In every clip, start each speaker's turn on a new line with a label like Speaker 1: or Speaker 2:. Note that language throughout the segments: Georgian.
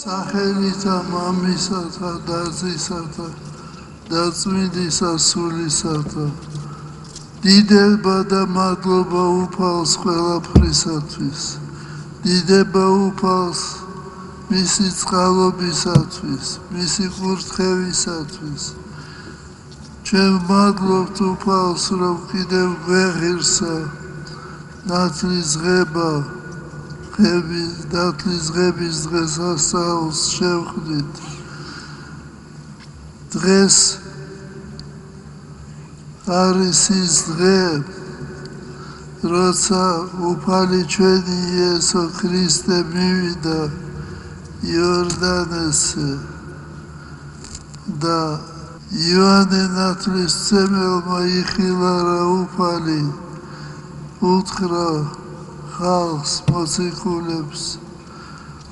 Speaker 1: სახელითა მამისათა და ძისათა და წმინდისა სულისათა დიდება და მადლობა უფალს ყველაფრისათვის დიდება უფალს მისი წყალობისათვის მისი კურთხევისათვის ჩვენ მადლობთ უფალს რომ კიდევ გვეღირსა დათლის ღების დღესასწაულს შევხვდით დღეს არის ის დღე როცა უფალი ჩვენი იესო ქრისტე მივიდა იორდანესზე და იოანე ნათლისმცემელმა იხილა რა უფალი უთხრა ხალხს მოციქულებს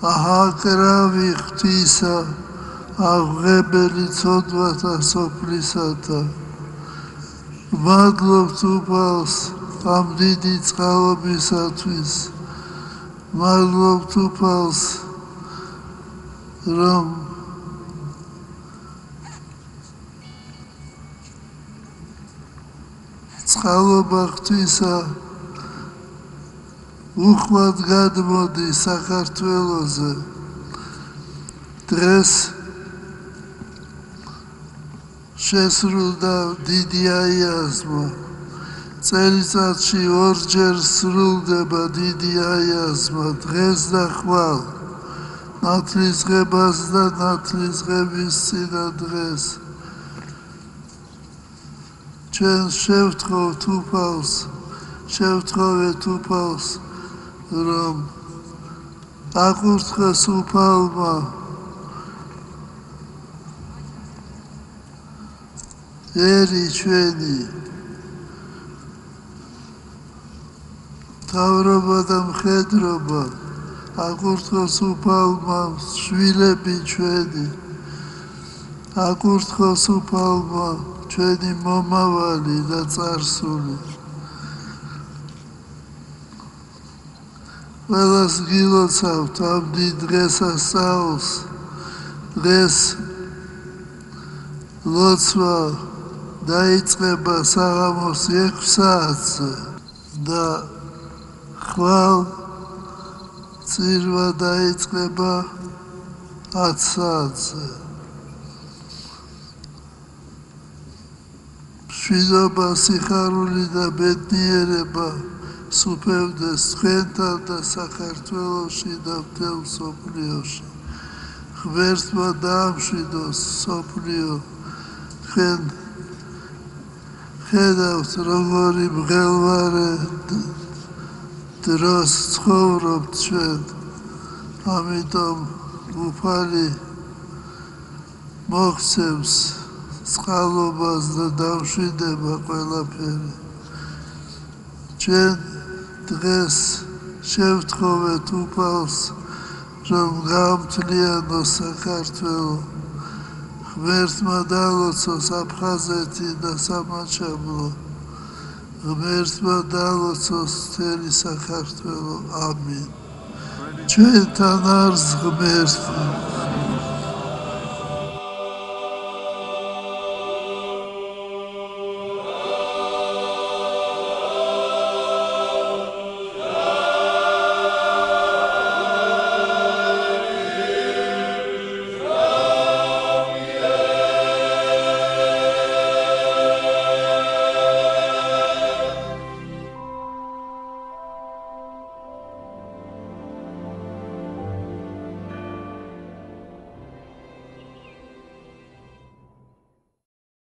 Speaker 1: აჰაკრავი ღვთისა აღღებელი ცოდვათა სოფლისათა მადლობთ უფალს ამ დიდი წყალობისათვის მადლობთ უფალს რომ წყალობა ღვთისა უხვად გადმოდის საქართველოზე დღეს შესრულდა დიდი აიაზმა წელიწადში ორჯერ სრულდება დიდი აიაზმა დღეს და ხვალ ნათლისღებას და ნათლისღების წინა დღეს ჩვენ შევთხოვთ უფალს რომ აკურთხეს უფალმა ერი ჩვენი მთავრობა და მხედრობა აკურთხოს უფალმა შვილები ჩვენი აკურთხოს უფალმა ჩვენი მომავალი და წარსული ყველას გილოცავთ ამ დიდ დღესასწაულს დღეს ლოცვა დაიწყება საღამოს 6 საათზე და ხვალ წირვა დაიწყება 10 საათზე მშვიდობა სიხარული და ბედნიერება სუფევდეს თქვენთან და საქართველოში და მთელ მსოფლიოში ღმერთმა დაამშვიდოს მსოფლიო თქვენ ხედავთ როგორი მღელვარე დროს ცხოვრობთ ჩვენ ამიტომ უფალი მოხსევს წყალობას და დამშვიდება ყველაფერი ჩვენ დღეს შევთხოვეთ უფალს რომ გაამთლიანოს საქართველო ღმერთმა დალოცოს აფხაზეთი და სამაჩაბლო ღმერთმა დალოცოს მთელი საქართველო ამინ ჩვენთან არის ღმერთი